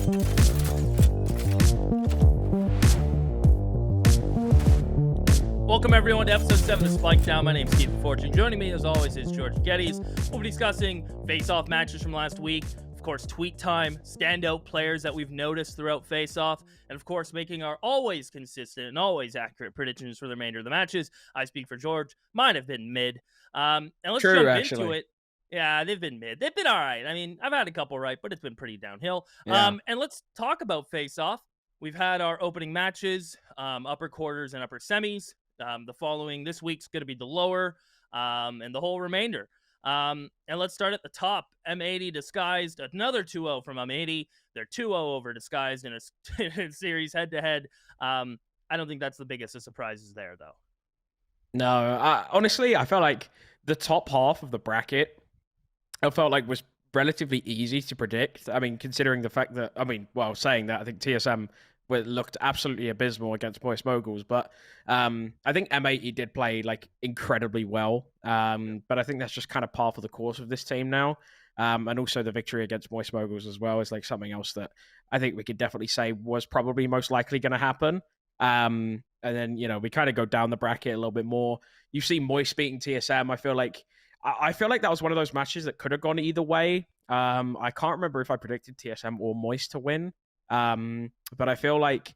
Welcome everyone to episode 7 of Spike Down. My name is LaFortune. Joining me as always is George Geddes. We'll be discussing face-off matches from last week, of course tweet time, standout players that we've noticed throughout face-off, and of course making our always consistent and always accurate predictions for the remainder of the matches. I speak for George. Mine have been mid. And let's jump into it. Yeah, they've been mid. They've been all right. I mean, I've had a couple right, but it's been pretty downhill. Yeah. And let's talk about face-off. We've had our opening matches, upper quarters and upper semis. This week's going to be the lower, and the whole remainder. And let's start at the top. M80 disguised another 2-0 from M80. They're 2-0 over disguised in a series head-to-head. I don't think that's the biggest of surprises there, though. No, honestly, I felt like the top half of the bracket, I felt like was relatively easy to predict. I mean, considering the fact that, saying that, I think TSM looked absolutely abysmal against Moguls, but I think M80 did play like incredibly well. But I think that's just kind of par for the course of this team now. And also the victory against Moguls as well is like something else that I think we could definitely say was probably most likely going to happen. And then, we kind of go down the bracket a little bit more. You see Moist beating TSM. I feel like that was one of those matches that could have gone either way. I can't remember if I predicted TSM or Moist to win. But I feel like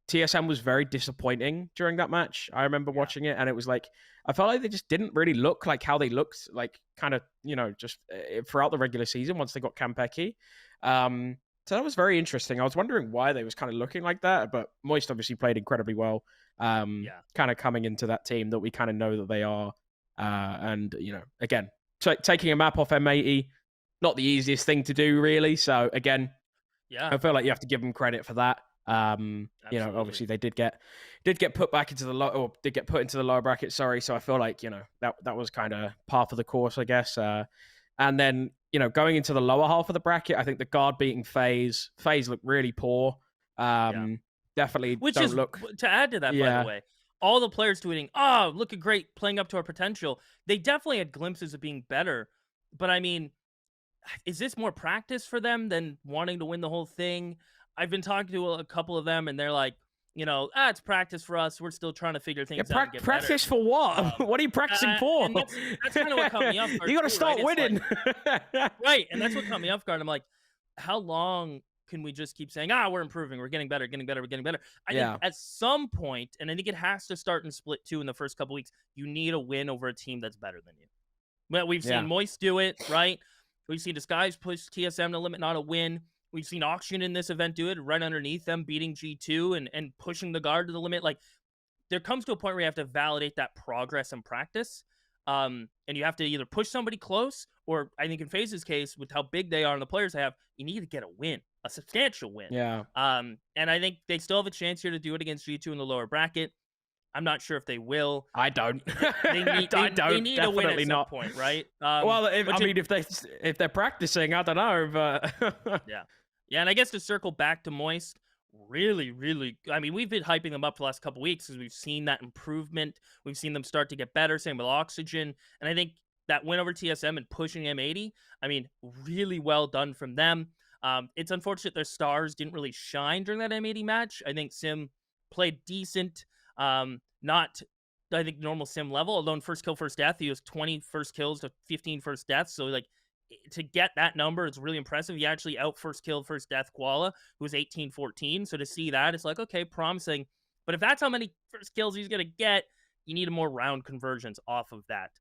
TSM was very disappointing during that match. I remember watching it, and it was like I felt like they just didn't really look like how they looked like kind of just throughout the regular season once they got Campeki. So that was very interesting. I was wondering why they was kind of looking like that, but Moist obviously played incredibly well. Kind of coming into that team that we kind of know that they are, and again taking a map off M80, not the easiest thing to do really. So again. Yeah, I feel like you have to give them credit for that. Obviously they did get put back into the low, or did get put into the lower bracket. Sorry, so I feel like that was kind of par for the course, I guess. And then going into the lower half of the bracket, I think the guard beating Faze looked really poor. Definitely. Which is to add to that, by the way. All the players tweeting, "Oh, looking great, playing up to our potential." They definitely had glimpses of being better, but I mean. Is this more practice for them than wanting to win the whole thing? I've been talking to a couple of them, and they're like, it's practice for us. We're still trying to figure things out. Practice for what? What are you practicing for? And that's kind of what caught me off guard. You got to start winning. Right, and that's what caught me off guard. I'm like, how long can we just keep saying, we're improving, we're getting better, we're getting better? I think at some point, and I think it has to start in Split 2 in the first couple weeks, you need a win over a team that's better than you. Well, we've seen Moist do it, right? We've seen Disguise push TSM to limit, not a win. We've seen Auction in this event do it, right underneath them, beating G2 and pushing the guard to the limit. Like, there comes to a point where you have to validate that progress and practice. And you have to either push somebody close, or I think in Faze's case, with how big they are and the players they have, you need to get a win, a substantial win. Yeah. And I think they still have a chance here to do it against G2 in the lower bracket. I'm not sure if they will. I don't. They need Definitely a win at some not. point, right? If they're practicing, I don't know. But yeah, and I guess to circle back to Moist, really, really. I mean, we've been hyping them up for the last couple weeks because we've seen that improvement. We've seen them start to get better. Same with Oxygen, and I think that win over TSM and pushing M80. I mean, really well done from them. It's unfortunate their stars didn't really shine during that M80 match. I think Sim played decent. Not, I think, normal Sim level, although in first kill, first death, he was 20 first kills to 15 first deaths. So, like, to get that number, it's really impressive. He actually out first kill, first death Koala, who was 18-14. So to see that, it's like, okay, promising. But if that's how many first kills he's going to get, you need more round conversions off of that.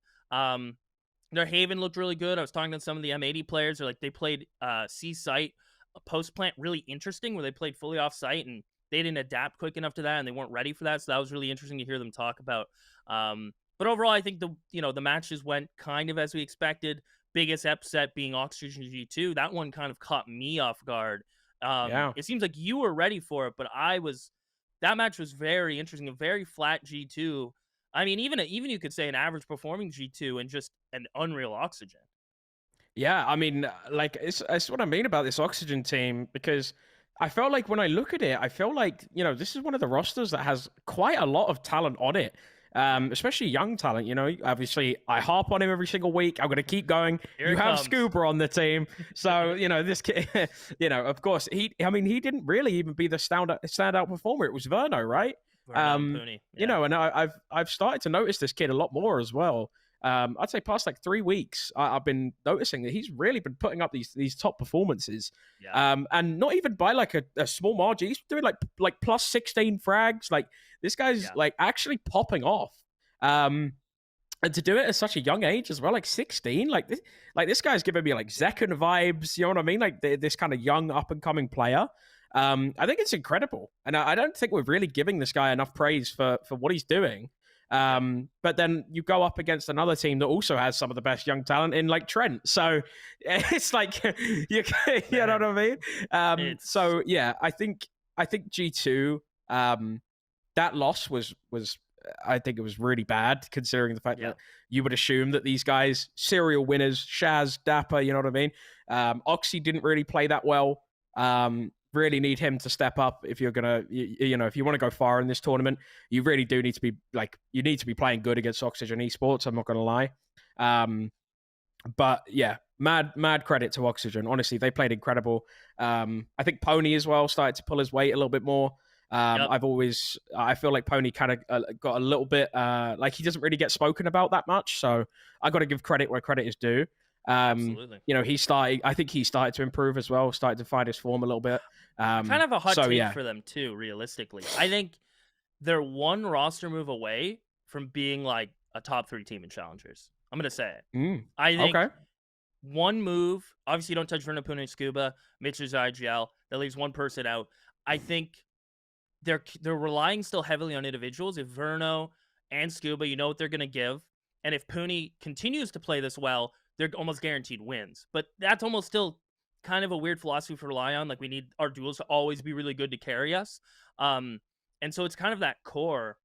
Their Haven looked really good. I was talking to some of the M80 players. They're like, they played C-Site post-plant really interesting, where they played fully off-site, and they didn't adapt quick enough to that, and they weren't ready for that. So that was really interesting to hear them talk about. But overall, I think the matches went kind of as we expected. Biggest upset being Oxygen G2. That one kind of caught me off guard. It seems like you were ready for it, but that match was very interesting. A very flat G2. I mean, even you could say an average performing G2 and just an unreal Oxygen. Yeah, I mean, like, it's what I mean about this Oxygen team, because I felt like when I look at it, I feel like, this is one of the rosters that has quite a lot of talent on it. especially young talent. You know, obviously I harp on him every single week. I'm going to keep going. Here You it have comes. Scuba on the team, so you know this kid. You know, of course, I mean, he didn't really even be the standout performer. It was Verno, right? Verno and Pooney. You Yeah. know, and I've started to notice this kid a lot more as well. I'd say past like 3 weeks, I've been noticing that he's really been putting up these top performances. Yeah. And not even by like a small margin. He's doing like plus 16 frags. Like this guy's Yeah. like actually popping off. And to do it at such a young age as well, like 16, like this guy's giving me like Zekken vibes. You know what I mean? Like this kind of young up and coming player. I think it's incredible, and I don't think we're really giving this guy enough praise for what he's doing. But then you go up against another team that also has some of the best young talent in like Trent. So it's like you know what I mean? So yeah, I think G2 that loss was I think it was really bad considering the fact that you would assume that these guys serial winners, Shaz, Dapper, you know what I mean? Oxy didn't really play that well. Really need him to step up if you're gonna, you know, if you want to go far in this tournament. You really do need to be like, you need to be playing good against Oxygen Esports. I'm not gonna lie, but yeah, mad credit to Oxygen. Honestly, they played incredible. I think Pony as well started to pull his weight a little bit more. I feel like Pony kind of got a little bit like he doesn't really get spoken about that much. So I got to give credit where credit is due. Absolutely. You know, I think he started to improve as well, started to find his form a little bit. Kind of a hot take for them too, realistically. I think they're one roster move away from being like a top 3 team in Challengers. I'm going to say it. I think one move, obviously you don't touch Verno, Pune, and Scuba, Mitch's IGL, that leaves one person out. I think they're relying still heavily on individuals. If Verno and Scuba, you know what they're going to give. And if Pune continues to play this well, they're almost guaranteed wins. But that's almost still kind of a weird philosophy to rely on. Like, we need our duels to always be really good to carry us. And so it's kind of that core.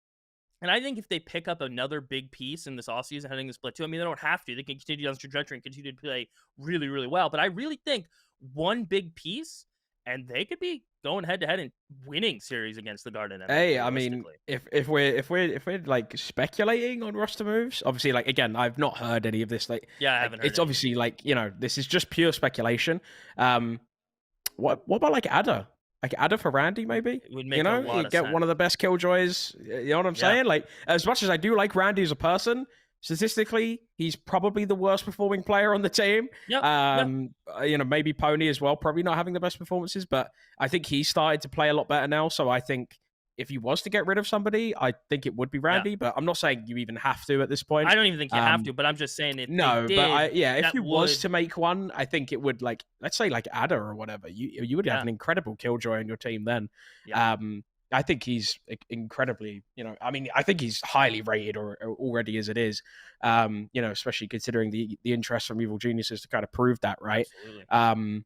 And I think if they pick up another big piece in this offseason heading to Split 2, I mean, they don't have to. They can continue on this trajectory and continue to play really, really well. But I really think one big piece, and they could be going head to head and winning series against the Garden. Hey, I mean, if we're like speculating on roster moves, obviously, like again, I've not heard any of this. Like, I haven't heard it's obviously like, you know, this is just pure speculation. What about like Adder? Like Adder for Randy, maybe? It would make, you know, a lot you of get sense. One of the best killjoys. You know what I'm saying? Like, as much as I do like Randy as a person, statistically, he's probably the worst performing player on the team. You know, maybe Pony as well, probably not having the best performances, but I think he started to play a lot better now. So I think if he was to get rid of somebody, I think it would be Randy, but I'm not saying you even have to at this point. I don't even think you have to, but I'm just saying if no, they did, but if you was to make one, I think it would, like, let's say like Adder or whatever, you would have an incredible killjoy on your team then. I think he's incredibly, you know, I mean, I think he's highly rated or already as it is, you know, especially considering the interest from Evil Geniuses to kind of prove that, right? Absolutely.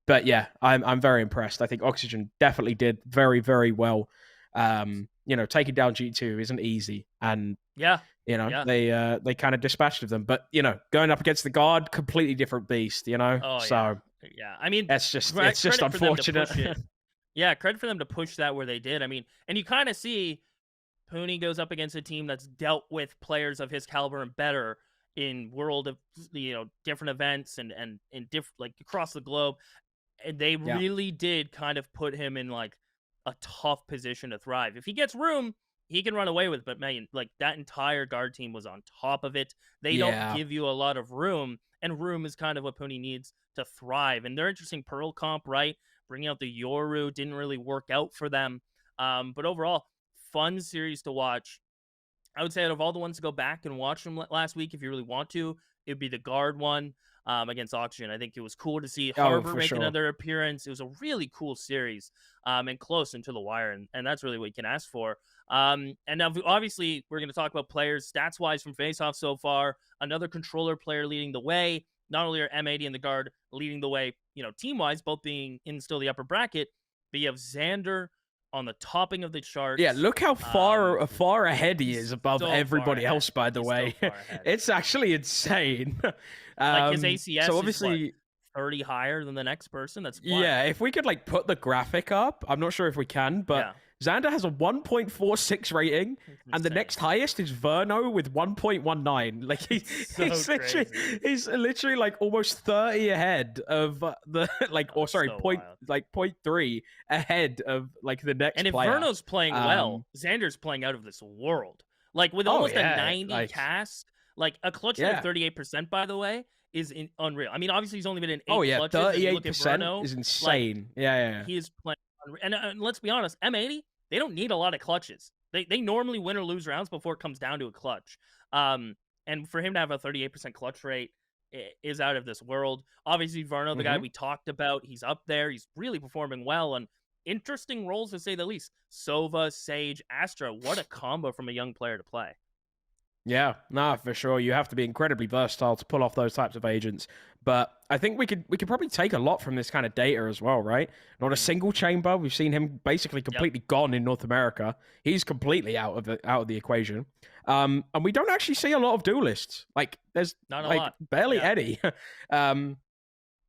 But yeah, I'm very impressed. I think Oxygen definitely did very, very well. You know, taking down G2 isn't easy, and you know, they kind of dispatched of them. But you know, going up against the Guard, completely different beast. You know, I mean, it's just unfortunate. Credit for them to push that where they did. I mean, and you kind of see Pony goes up against a team that's dealt with players of his caliber and better in world of, you know, different events and in different, like, across the globe, and they really did kind of put him in like a tough position to thrive. If he gets room, he can run away with it, but man, like, that entire Guard team was on top of it. They don't give you a lot of room, and room is kind of what Pony needs to thrive. And they're interesting Pearl comp, right? Bringing out the Yoru didn't really work out for them. But overall, fun series to watch. I would say out of all the ones to go back and watch them last week, if you really want to, it would be the Guard one against Oxygen. I think it was cool to see Harbor make another appearance. It was a really cool series and close into the wire, and that's really what you can ask for. And now, obviously, we're going to talk about players stats-wise from Face-Off so far. Another controller player leading the way. Not only are M80 and the Guard leading the way, you know, team-wise, both being in still the upper bracket, but you have Xander on the topping of the charts. Yeah, look how far ahead he is above everybody else, by the way. It's actually insane. Like, his ACS so obviously is, what, 30 higher than the next person? That's wild. Yeah, if we could, like, put the graphic up, I'm not sure if we can, but Xander has a 1.46 rating, It's and the insane. next highest is Verno with 1.19. Like So crazy. he's literally like almost 30 ahead of the like, Oh, or it's sorry, so wild. point three ahead of like the next And if player. Verno's playing well, Xander's playing out of this world. Like with Oh almost a yeah, 90 like cast, like a clutch rate of yeah. 38%, by the way, is unreal. I mean, obviously he's only been in Oh 8 yeah, clutches, and you look at 38% Verno, is like insane. Yeah. he is playing. And let's be honest, M80, they don't need a lot of clutches. They normally win or lose rounds before it comes down to a clutch. And for him to have a 38% clutch rate is out of this world. Obviously, Verno, the guy hmm we talked about, he's up there. He's really performing well, and interesting roles to say the least. Sova, Sage, Astra. What a combo from a young player to play. Yeah, nah, for sure. You have to be incredibly versatile to pull off those types of agents. But I think we could probably take a lot from this kind of data as well, right? Not a Mhm. single chamber. We've seen him basically Yep, completely gone in North America. He's completely out of the equation. And we don't actually see a lot of duelists. Like there's not a like lot. barely Yeah, any. um,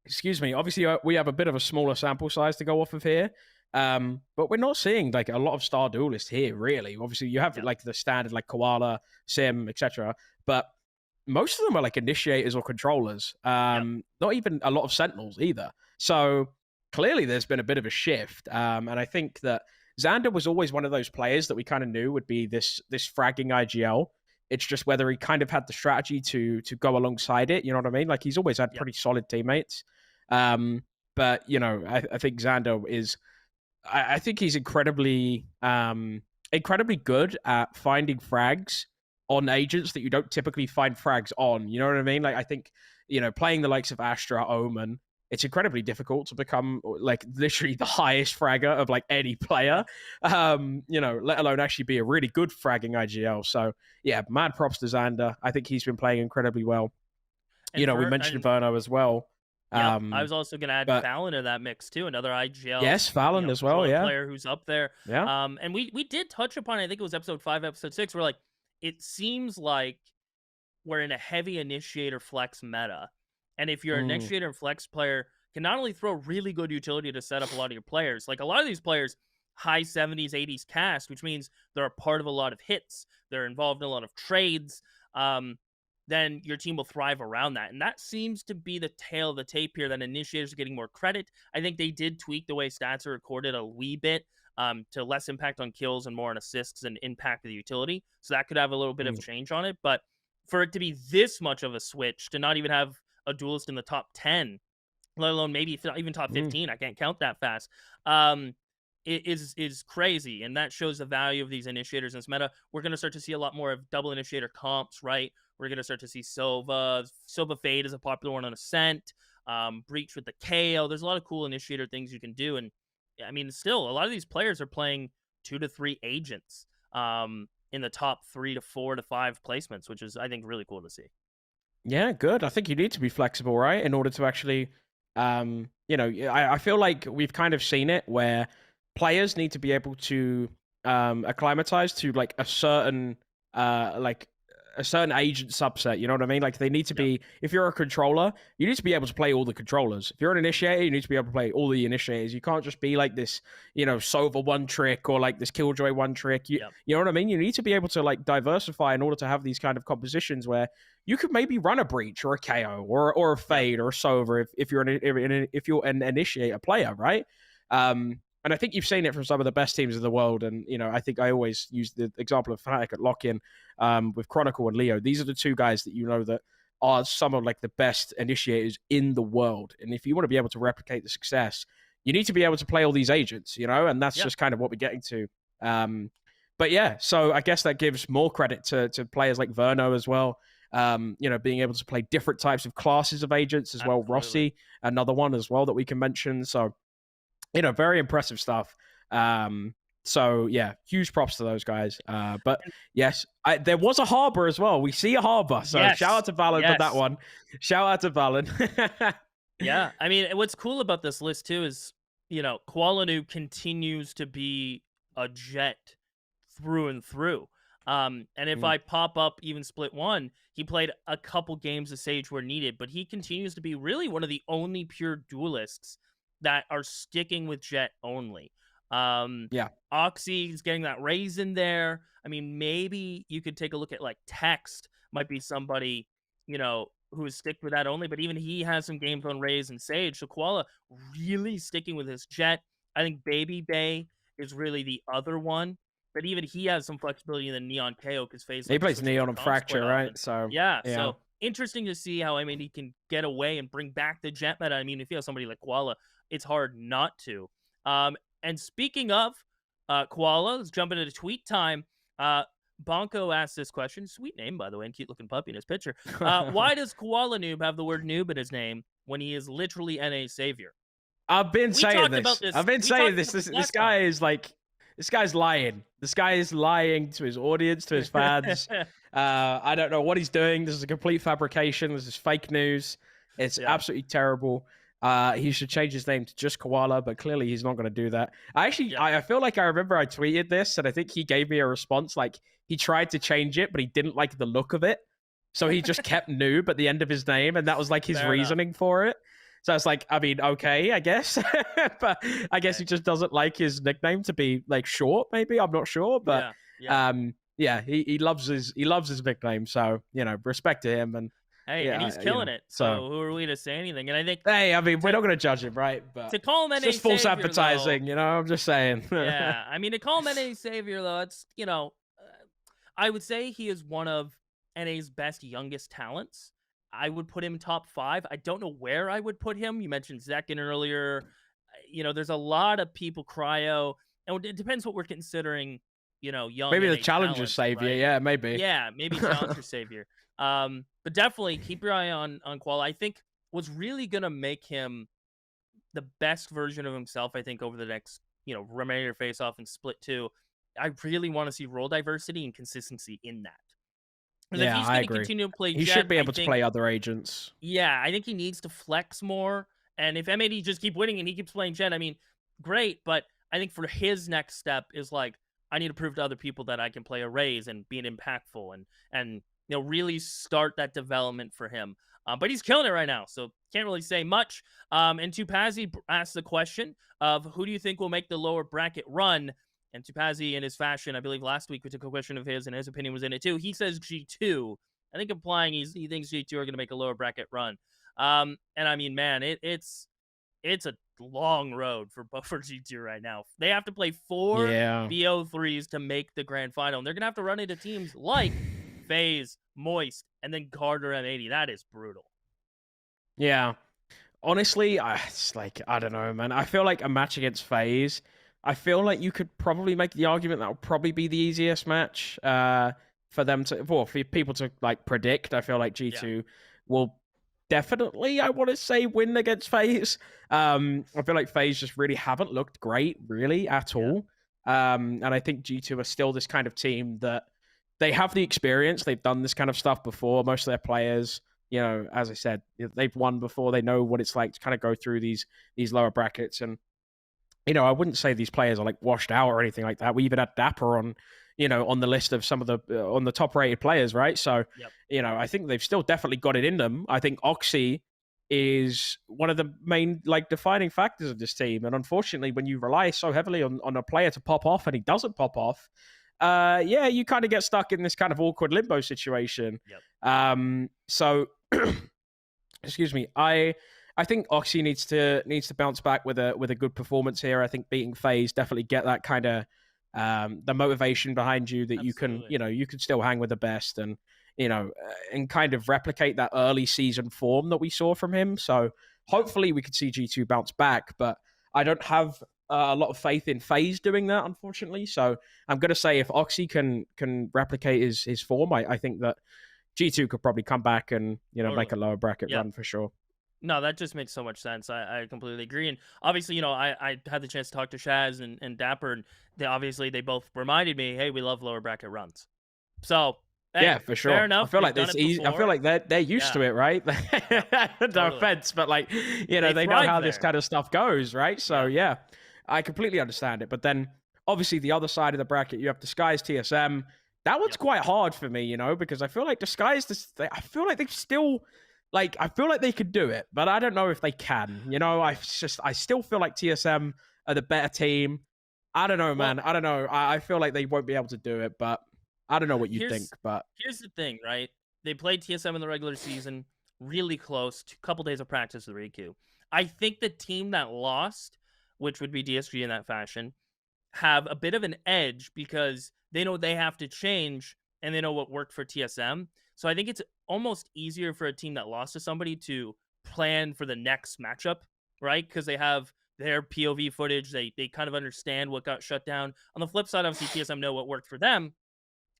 excuse me. Obviously, we have a bit of a smaller sample size to go off of here. But we're not seeing like a lot of star duelists here, really. Obviously, you have yep, like the standard like Koala, Sim, etc. But most of them are like initiators or controllers. yep. Not even a lot of sentinels either. So clearly, there's been a bit of a shift. And I think that Xander was always one of those players that we kind of knew would be this fragging IGL. It's just whether he kind of had the strategy to go alongside it. You know what I mean? Like he's always had Yep. pretty solid teammates. But you know, I think Xander is. I think he's incredibly good at finding frags on agents that you don't typically find frags on. You know what I mean? Like I think, playing the likes of Astra, Omen, it's incredibly difficult to become like literally the highest fragger of like any player. Yeah. Let alone actually be a really good fragging IGL. So yeah, mad props to Xander. I think he's been playing incredibly well. And We for mentioned and Verno as well. Yep, I Um, was also gonna add but Fallon to that mix too. Another IGL, yes, Fallon as well. controller Yeah. player who's up there. Yeah. And we did touch upon, I think it was episode 5, episode 6, where like it seems like we're in a heavy initiator flex meta. And if you're an Mm. initiator and flex player, can not only throw really good utility to set up a lot of your players, like a lot of these players, high 70s, 80s cast, which means they're a part of a lot of hits, they're involved in a lot of trades. Then your team will thrive around that. And that seems to be the tail of the tape here, that initiators are getting more credit. I think they did tweak the way stats are recorded a wee bit, to less impact on kills and more on assists and impact of the utility. So that could have a little bit of Mm. change on it. But for it to be this much of a switch, to not even have a duelist in the top 10, let alone maybe even top Mm. 15, I can't count that fast, it is crazy. And that shows the value of these initiators in this meta. We're going to start to see a lot more of double initiator comps, right? We're going to start to see Sova Fade is a popular one on Ascent, Breach with the KO. There's a lot of cool initiator things you can do. And I mean, still, a lot of these players are playing 2 to 3 agents in the top 3 to 4 to 5 placements, which is, I think, really cool to see. Yeah, good. I think you need to be flexible, right, in order to actually, I feel like we've kind of seen it where players need to be able to acclimatize to like a certain agent subset. You know what I mean? Like they need to Yep. be. If you're a controller, you need to be able to play all the controllers. If you're an initiator, you need to be able to play all the initiators. You can't just be like this, Sova one trick or like this Killjoy one trick. You, Yep. you know what I mean? You need to be able to like diversify in order to have these kind of compositions where you could maybe run a breach or a KO or a fade or a Sova if you're an initiator player, right? And I think you've seen it from some of the best teams in the world. And I think I always use the example of Fnatic at Lock-In with Chronicle and Leo. These are the two guys that that are some of like the best initiators in the world. And if you want to be able to replicate the success, you need to be able to play all these agents, and that's Yeah. just kind of what we're getting to. But yeah, so I guess that gives more credit to players like Verno as well. Being able to play different types of classes of agents as well. Absolutely. Rossi, another one as well that we can mention. So, very impressive stuff. So yeah, huge props to those guys. But yes, there was a harbor as well. We see a harbor. So Yes. shout out to Valen for that Yes. one. Shout out to Valen. Yeah, I mean, what's cool about this list too is, Qualinu continues to be a jet through and through. And if I pop up even split 1, he played a couple games of Sage where needed, but he continues to be really one of the only pure duelists that are sticking with Jet only. Yeah. Oxy's getting that raise in there. I mean, maybe you could take a look at like Text might be somebody, who is stick with that only, but even he has some games on Raze and Sage. So Koala really sticking with his Jet. I think Baby Bay is really the other one, but even he has some flexibility in the Neon KO because Faze He likes to plays switch between Neon and comps quite Fracture, often. right? So Yeah, yeah. so interesting to see how he can get away and bring back the Jet meta. I mean, if you have somebody like Koala, it's hard not to. And speaking of Koala, let's jump into the tweet time. Bonko asked this question. Sweet name, by the way, and cute looking puppy in his picture. Why does Koala Noob have the word noob in his name when he is literally NA's savior? I've been We saying talked this. about this. I've been We saying talked this. about This last guy time. is like, this guy's lying. This guy is lying to his audience, to his fans. I don't know what he's doing. This is a complete fabrication. This is fake news. It's Yeah. absolutely terrible. He should change his name to just Koala, but clearly he's not going to do that. I feel like I remember I tweeted this, and I think he gave me a response. Like he tried to change it, but he didn't like the look of it, so he just kept noob at the end of his name, and that was like his Fair enough. reasoning for it. So it's like, I mean, okay, I guess, but I guess he just doesn't like his nickname to be like short. Maybe I'm not sure, but yeah, he loves his nickname. So respect to him, and Hey, yeah, and he's killing it. So who are we to say anything? And I think, hey, I mean, we're not going to judge him, right? But to call him it's NA just false savior, advertising, though, I'm just saying. yeah, I mean, to call him NA savior, though, it's I would say he is one of NA's best youngest talents. I would put him top 5. I don't know where I would put him. You mentioned Zekin earlier. There's a lot of people cryo, and it depends what we're considering. Young Maybe the NA Challenger talents, savior, right? yeah, maybe. Yeah, maybe Challenger savior. But definitely keep your eye on Koala. I think what's really gonna make him the best version of himself, I think, over the next, remainder face off and split 2. I really want to see role diversity and consistency in that. Because if Yeah, he's I going to agree. continue to play He Jet, should be I able to think, play other agents. yeah, I think he needs to flex more. And if MAD just keep winning and he keeps playing Jet, I mean, great. But I think for his next step is like, I need to prove to other people that I can play arrays and be impactful and really start that development for him. But he's killing it right now, so can't really say much. And Tupazi asked the question of who do you think will make the lower bracket run? And Tupazi, in his fashion, I believe last week we took a question of his, and his opinion was in it too. He says G2. I think implying he thinks G2 are going to make a lower bracket run. And I mean, man, it's a long road for G2 right now. They have to play 4 BO3s to make the grand final. And they're going to have to run into teams like Faze, Moist, and then Carter M80. That is brutal. Yeah. Honestly, it's like, I don't know, man. I feel like a match against Faze, I feel like you could probably make the argument that would probably be the easiest match for them to, for people to like predict. I feel like G2 will definitely, I want to say, win against Faze. I feel like Faze just really haven't looked great, really, at all. And I think G2 are still this kind of team that they have the experience. They've done this kind of stuff before. Most of their players, as I said, they've won before. They know what it's like to kind of go through these lower brackets. And I wouldn't say these players are like washed out or anything like that. We even had Dapper on, on the list of some of the on the top rated players, right? So, I think they've still definitely got it in them. I think Oxy is one of the main like defining factors of this team. And unfortunately, when you rely so heavily on a player to pop off and he doesn't pop off, you kind of get stuck in this kind of awkward limbo situation. So, excuse me, I think Oxy needs to bounce back with a good performance here. I think beating Faze definitely get that kind of the motivation behind you that you can still hang with the best and and kind of replicate that early season form that we saw from him. So hopefully we could see G2 bounce back, but I don't have a lot of faith in Faze doing that, unfortunately. So I'm going to say if Oxy can replicate his form, I think that G2 could probably come back and make a lower bracket run for sure. No, that just makes so much sense. I completely agree. And obviously, I had the chance to talk to Shaz and Dapper, and they both reminded me, hey, we love lower bracket runs. So, hey, yeah, for sure. Fair enough. I feel like it's easy. I feel like they're used to it, right? No offense, but like, they know how this kind of stuff goes, right? So, yeah, I completely understand it. But then, obviously, the other side of the bracket, you have Disguise TSM. That one's quite hard for me, because I feel like Disguise, I feel like they've still... Like, I feel like they could do it, but I don't know if they can. I still feel like TSM are the better team. I don't know, Well, man. I don't know. I feel like they won't be able to do it, but I don't know what you think. here's But here's the thing, right? They played TSM in the regular season, really close, a couple days of practice with Riku. I think the team that lost, which would be DSG in that fashion, have a bit of an edge because they know they have to change and they know what worked for TSM. So I think it's almost easier for a team that lost to somebody to plan for the next matchup, right? Because they have their POV footage. They kind of understand what got shut down. On the flip side, obviously TSM know what worked for them.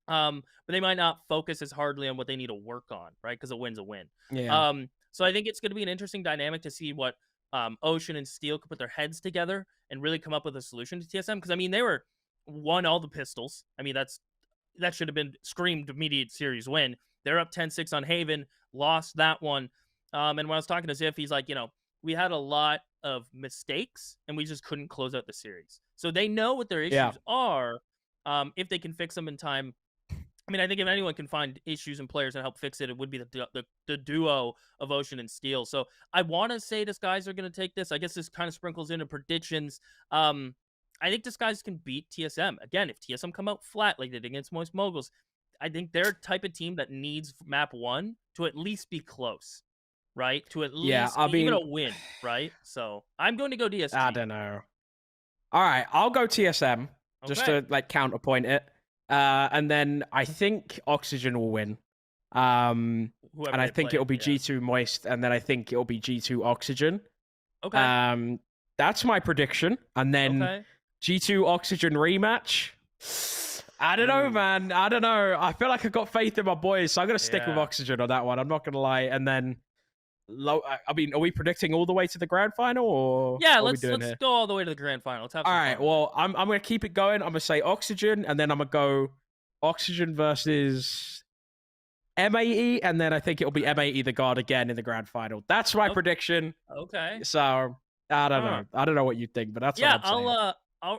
But they might not focus as hardly on what they need to work on, right? Because a win's a win. yeah, So I think it's going to be an interesting dynamic to see what Ocean and Steel could put their heads together and really come up with a solution to TSM. Because I mean, they won all the pistols. I mean, that should have been screamed immediate series win. They're up 10-6 on Haven, lost that one. And when I was talking to Ziff, he's like, we had a lot of mistakes and we just couldn't close out the series. So they know what their yeah, issues are. If they can fix them in time, I mean, I think if anyone can find issues in players and help fix it, it would be the duo of Ocean and Steel. So I want to say Disguise are going to take this. I guess this kind of sprinkles into predictions. I think Disguise can beat TSM. Again, if TSM come out flat like they did against Moist Moguls, I think they're a type of team that needs map 1 to at least be close, right? To at yeah. least I even mean, a win, right? So I'm going to go I DSG. don't know. All right, I'll go TSM just Okay. to like counterpoint it, and then I think Oxygen will win. Whoever And I they think play, it'll be yeah. G2 Moist, and then I think it'll be G2 Oxygen. Okay. Um, that's my prediction. And then Okay. G2 Oxygen rematch. I don't know, Ooh. man. I don't know. I feel like I got faith in my boys, so I'm gonna stick with Yeah. Oxygen on that one. I'm not gonna lie. And then, I mean, are we predicting all the way to the grand final, or Yeah, what are we let's doing here? go all the way to the grand final. Let's have All some right. fun with it. Well, I'm gonna keep it going. I'm gonna say Oxygen, and then I'm gonna go Oxygen versus M80, and then I think it'll be M80 the guard again in the grand final. That's my Oh, prediction. okay. So I don't Huh. know. I don't know what you think, but that's what Yeah, I'm saying.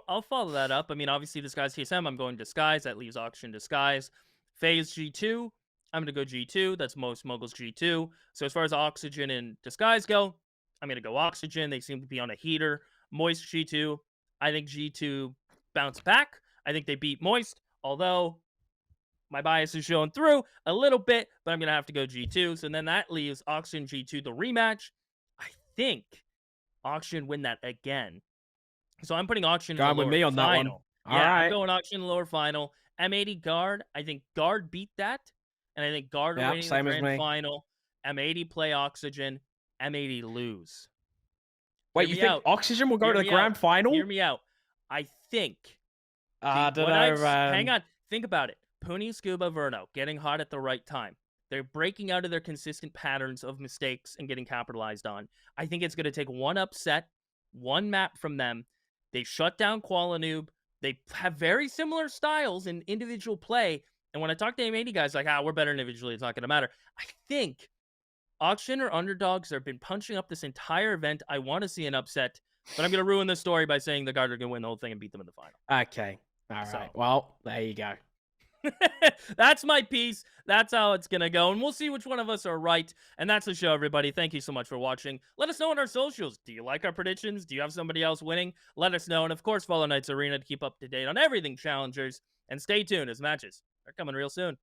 I'll follow that up. I mean, obviously this guy's TSM. I'm going Disguise. That leaves Auction Disguise. Phase G2. I'm gonna go G2. That's most Moguls G2. So as far as Oxygen and Disguise go, I'm gonna go Oxygen. They seem to be on a heater. Moist G2. I think G2 bounce back. I think they beat Moist, although my bias is showing through a little bit, but I'm gonna have to go G2. So then that leaves Auction G2 the rematch. I think Auction win that again. So I'm putting Auction in the Going with lower me on that one. final. All Yeah, I'm right. going Auction in the lower final. M80 Guard. I think Guard beat that. And I think Guard are Yeah, winning the same as grand me. final. M80 play Oxygen. M80 lose. Hear Wait, you me think out. Oxygen will go Hear to the me out. grand final? Hear me out. I think I don't what know, hang man. on, think about it. Puni, Scuba, Verno getting hot at the right time. They're breaking out of their consistent patterns of mistakes and getting capitalized on. I think it's going to take one upset, one map from them. They shut down Qualanoob. They have very similar styles in individual play. And when I talk to M80 guys, like, we're better individually. It's not going to matter. I think Auction or underdogs have been punching up this entire event. I want to see an upset, but I'm going to ruin the story by saying the Guard are going to win the whole thing and beat them in the final. Okay. All right. So Well, there you go. that's my piece. That's how it's going to go. And we'll see which one of us are right. And that's the show, everybody. Thank you so much for watching. Let us know on our socials. Do you like our predictions? Do you have somebody else winning? Let us know. And of course, follow Knightsarena to keep up to date on everything Challengers. And stay tuned as matches are coming real soon.